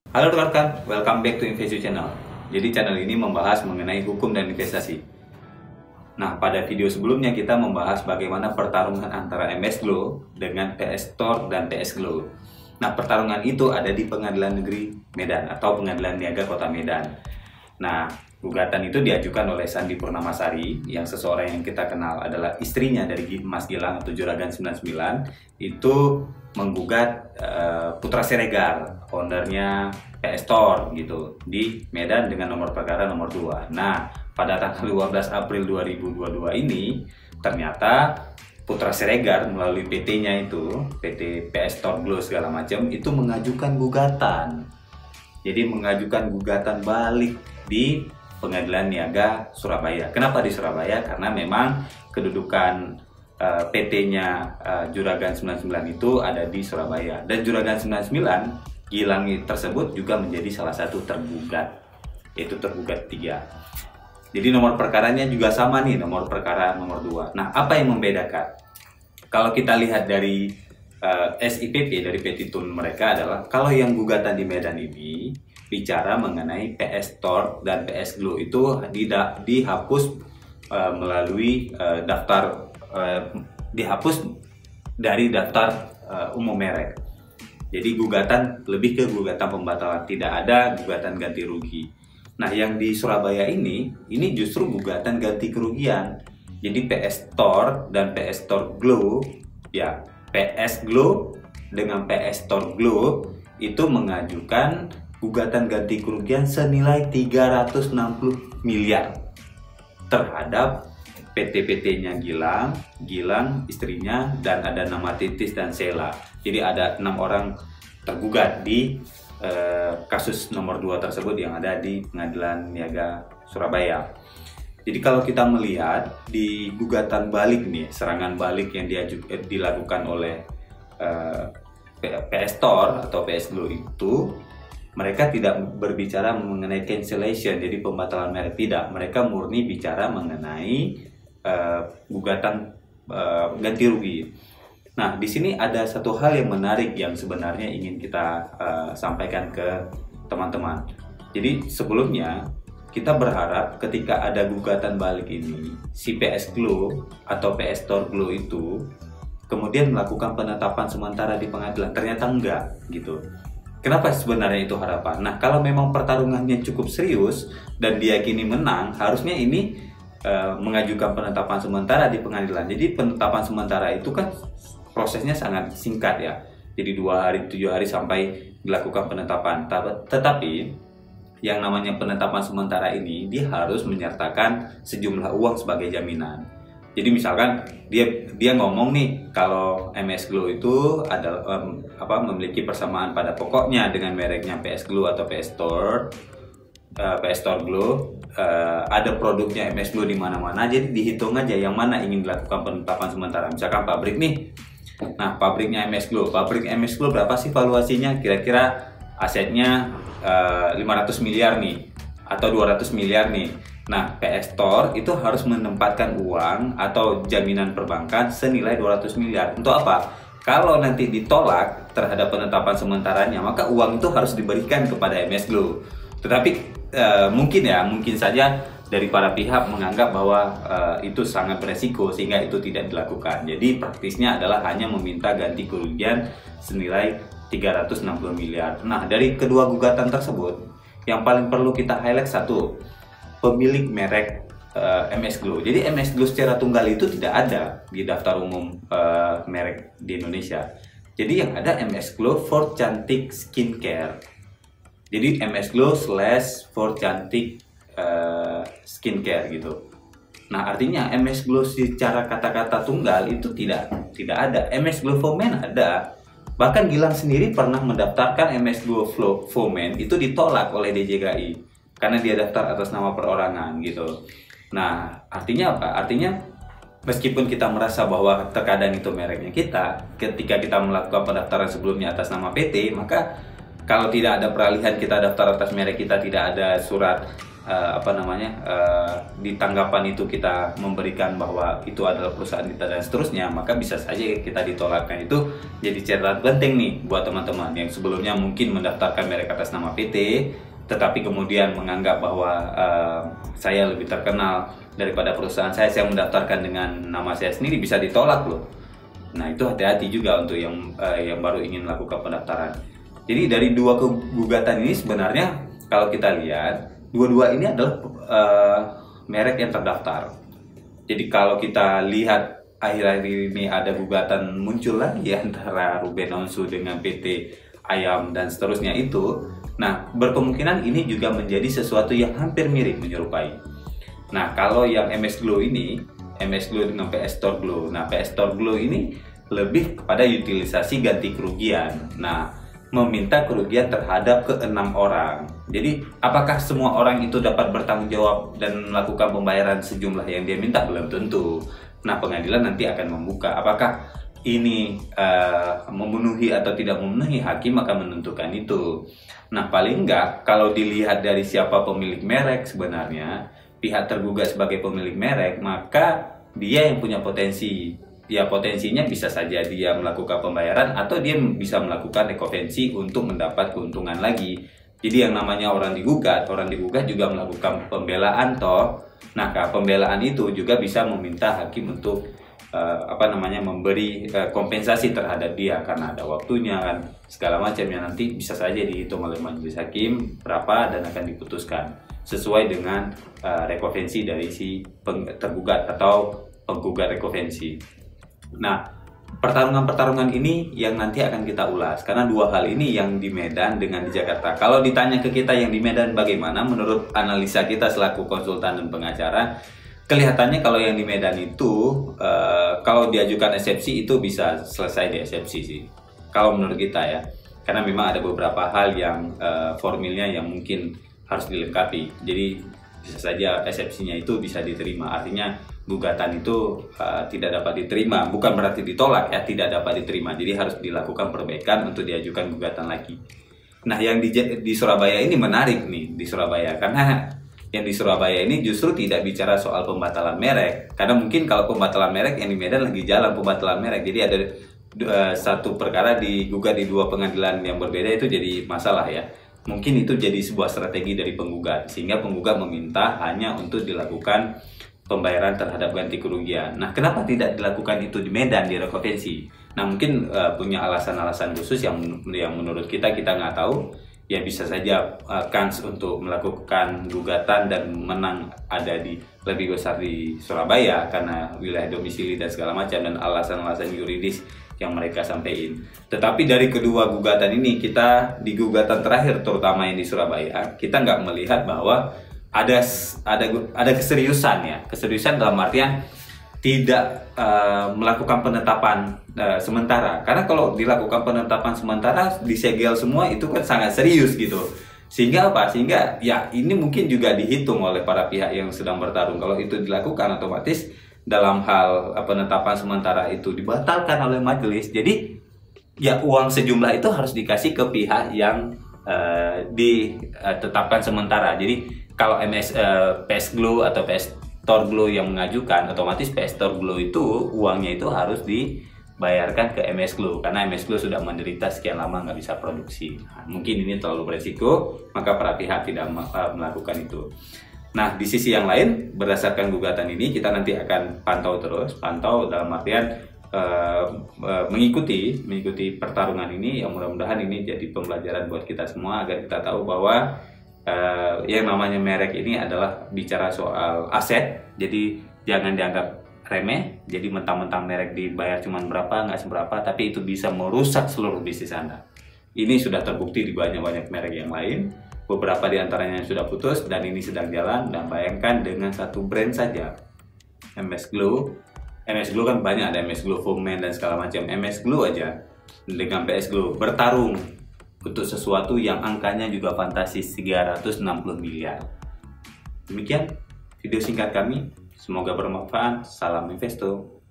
Halo rekan, welcome back to Invesio Channel. Jadi channel ini membahas mengenai hukum dan investasi. Nah, pada video sebelumnya kita membahas bagaimana pertarungan antara MS Glow dengan PS Store dan PS Glow. Nah, pertarungan itu ada di Pengadilan Negeri Medan atau Pengadilan Niaga Kota Medan. Nah, gugatan itu diajukan oleh Sandi Purnamasari, yang seseorang yang kita kenal adalah istrinya dari Mas Gilang atau Juragan 99, itu menggugat Putra Siregar, ownernya PS Store gitu, di Medan dengan nomor perkara nomor 2. Nah, pada tanggal 12 April 2022 ini, ternyata Putra Siregar melalui PT-nya itu, PT PS Store Glow segala macam, itu mengajukan gugatan. Jadi mengajukan gugatan balik di Pengadilan Niaga Surabaya. Kenapa di Surabaya? Karena memang kedudukan PT-nya Juragan 99 itu ada di Surabaya. Dan Juragan 99, Gilang tersebut juga menjadi salah satu tergugat, yaitu tergugat 3. Jadi nomor perkaranya juga sama nih, nomor perkara nomor 2. Nah, apa yang membedakan? Kalau kita lihat dari SIPP, dari petitun mereka adalah, kalau yang gugatan di Medan ini bicara mengenai PS Store dan PS Glow itu dihapus melalui dihapus dari daftar umum merek. Jadi gugatan lebih ke gugatan pembatalan, tidak ada gugatan ganti rugi. Nah, yang di Surabaya ini justru gugatan ganti kerugian. Jadi PS Store dan PS Store Glow, ya PS Glow dengan PS Store Glow itu mengajukan gugatan ganti kerugian senilai 360 miliar terhadap PT-PT-nya Gilang, istrinya, dan ada nama Titis dan Sheila. Jadi ada 6 orang tergugat di kasus nomor 2 tersebut yang ada di Pengadilan Niaga Surabaya. Jadi kalau kita melihat di gugatan balik nih, serangan balik yang dilakukan oleh PS Store atau PS Glow itu, mereka tidak berbicara mengenai cancellation, jadi pembatalan merek, tidak. Mereka murni bicara mengenai gugatan ganti rugi. Nah, di sini ada satu hal yang menarik yang sebenarnya ingin kita sampaikan ke teman-teman. Jadi sebelumnya kita berharap ketika ada gugatan balik ini, si PS Glow atau PS Store Glow itu kemudian melakukan penetapan sementara di pengadilan. Ternyata enggak gitu. Kenapa sebenarnya itu harapan? Nah, kalau memang pertarungannya cukup serius dan diyakini menang, harusnya ini mengajukan penetapan sementara di pengadilan. Jadi penetapan sementara itu kan prosesnya sangat singkat ya. Jadi 2 hari, 7 hari sampai dilakukan penetapan. Tetapi yang namanya penetapan sementara ini, dia harus menyertakan sejumlah uang sebagai jaminan. Jadi misalkan dia ngomong nih, kalau MS Glow itu adalah memiliki persamaan pada pokoknya dengan mereknya PS Glow atau PS Store Glow, ada produknya MS Glow di mana-mana. Jadi dihitung aja yang mana ingin dilakukan penetapan sementara. Misalkan pabrik nih, nah pabriknya MS Glow, pabrik MS Glow berapa sih valuasinya? Kira-kira asetnya 500 miliar nih atau 200 miliar nih. Nah, PS Store itu harus menempatkan uang atau jaminan perbankan senilai 200 miliar. Untuk apa? Kalau nanti ditolak terhadap penetapan sementaranya, maka uang itu harus diberikan kepada MS Glow. Tetapi mungkin saja dari para pihak menganggap bahwa itu sangat beresiko sehingga itu tidak dilakukan. Jadi praktisnya adalah hanya meminta ganti kerugian senilai 360 miliar. Nah, dari kedua gugatan tersebut, yang paling perlu kita highlight satu, pemilik merek MS Glow. Jadi MS Glow secara tunggal itu tidak ada di daftar umum merek di Indonesia. Jadi yang ada MS Glow for Cantik Skincare. Jadi MS Glow / for Cantik Skincare gitu. Nah, artinya MS Glow secara kata-kata tunggal itu tidak ada. MS Glow for Men ada. Bahkan Gilang sendiri pernah mendaftarkan MS Glow for Men, itu ditolak oleh DJKI karena dia daftar atas nama perorangan gitu. Nah, artinya apa? Artinya meskipun kita merasa bahwa terkadang itu mereknya kita, ketika kita melakukan pendaftaran sebelumnya atas nama PT, maka kalau tidak ada peralihan kita daftar atas merek kita, tidak ada surat di tanggapan itu kita memberikan bahwa itu adalah perusahaan kita dan seterusnya, maka bisa saja kita ditolakkan. Itu jadi catatan penting nih buat teman-teman yang sebelumnya mungkin mendaftarkan merek atas nama PT, tetapi kemudian menganggap bahwa saya lebih terkenal daripada perusahaan saya mendaftarkan dengan nama saya sendiri, bisa ditolak loh. Nah itu hati-hati juga untuk yang baru ingin melakukan pendaftaran. Jadi dari dua gugatan ini sebenarnya kalau kita lihat, dua-dua ini adalah merek yang terdaftar. Jadi kalau kita lihat akhir-akhir ini ada gugatan muncul lagi antara Ruben Onsu dengan PT Ayam dan seterusnya itu. Nah, berkemungkinan ini juga menjadi sesuatu yang hampir mirip, menyerupai. Nah, kalau yang MS Glow ini, MS Glow dengan PS Store Glow. Nah, PS Store Glow ini lebih kepada utilisasi ganti kerugian. Nah, meminta kerugian terhadap ke-6 orang. Jadi, apakah semua orang itu dapat bertanggung jawab dan melakukan pembayaran sejumlah yang dia minta? Belum tentu. Nah, pengadilan nanti akan membuka apakah ini memenuhi atau tidak memenuhi, hakim akan menentukan itu. Nah, paling enggak kalau dilihat dari siapa pemilik merek sebenarnya, pihak tergugat sebagai pemilik merek, maka dia yang punya potensi. Ya, potensinya bisa saja dia melakukan pembayaran atau dia bisa melakukan rekovensi untuk mendapat keuntungan lagi. Jadi yang namanya orang digugat juga melakukan pembelaan toh. Nah, pembelaan itu juga bisa meminta hakim untuk memberi kompensasi terhadap dia karena ada waktunya kan, segala macamnya. Nanti bisa saja dihitung oleh majelis hakim berapa dan akan diputuskan sesuai dengan rekovensi dari si tergugat atau penggugat rekovensi. Nah, pertarungan-pertarungan ini yang nanti akan kita ulas karena dua hal ini yang di Medan dengan di Jakarta. Kalau ditanya ke kita yang di Medan bagaimana, menurut analisa kita selaku konsultan dan pengacara, kelihatannya kalau yang di Medan itu kalau diajukan eksepsi itu bisa selesai di eksepsi sih. Kalau menurut kita ya, karena memang ada beberapa hal yang formilnya yang mungkin harus dilengkapi. Jadi bisa saja eksepsinya itu bisa diterima. Artinya gugatan itu tidak dapat diterima, bukan berarti ditolak ya, tidak dapat diterima. Jadi harus dilakukan perbaikan untuk diajukan gugatan lagi. Nah, yang di Surabaya ini menarik nih, di Surabaya, karena yang di Surabaya ini justru tidak bicara soal pembatalan merek. Karena mungkin kalau pembatalan merek yang di Medan lagi jalan pembatalan merek. Jadi ada satu perkara digugat di dua pengadilan yang berbeda, itu jadi masalah ya. Mungkin itu jadi sebuah strategi dari penggugat, sehingga penggugat meminta hanya untuk dilakukan pembayaran terhadap ganti kerugian. Nah, kenapa tidak dilakukan itu di Medan, di rekovensi? Nah, mungkin punya alasan-alasan khusus yang menurut kita nggak tahu. Ya bisa saja kans untuk melakukan gugatan dan menang ada lebih besar di Surabaya karena wilayah domisili dan segala macam, dan alasan-alasan yuridis yang mereka sampaikan. Tetapi dari kedua gugatan ini, kita di gugatan terakhir terutama yang di Surabaya, kita nggak melihat bahwa ada keseriusan ya, keseriusan dalam artian tidak melakukan penetapan sementara. Karena kalau dilakukan penetapan sementara disegel semua itu kan sangat serius gitu. Sehingga apa? Sehingga ya ini mungkin juga dihitung oleh para pihak yang sedang bertarung. Kalau itu dilakukan otomatis dalam hal penetapan sementara itu dibatalkan oleh majelis. Jadi ya uang sejumlah itu harus dikasih ke pihak yang ditetapkan sementara. Jadi kalau PS Glow atau PS Store Glow yang mengajukan, otomatis PS Store Glow itu uangnya itu harus dibayarkan ke MS Glow karena MS Glow sudah menderita sekian lama nggak bisa produksi. Nah, mungkin ini terlalu beresiko, maka para pihak tidak melakukan itu. Nah, di sisi yang lain, berdasarkan gugatan ini kita nanti akan pantau dalam artian mengikuti pertarungan ini. Yang mudah-mudahan ini jadi pembelajaran buat kita semua agar kita tahu bahwa yang namanya merek ini adalah bicara soal aset. Jadi jangan dianggap remeh. Jadi mentang-mentang merek dibayar cuma berapa, nggak seberapa, tapi itu bisa merusak seluruh bisnis Anda. Ini sudah terbukti di banyak-banyak merek yang lain. Beberapa di antaranya sudah putus dan ini sedang jalan. Dan bayangkan dengan satu brand saja, MS Glow. MS Glow kan banyak, ada MS Glow Foam Man dan segala macam. MS Glow aja dengan PS Glow bertarung untuk sesuatu yang angkanya juga fantastis, 360 miliar. Demikian video singkat kami, semoga bermanfaat. Salam Investo.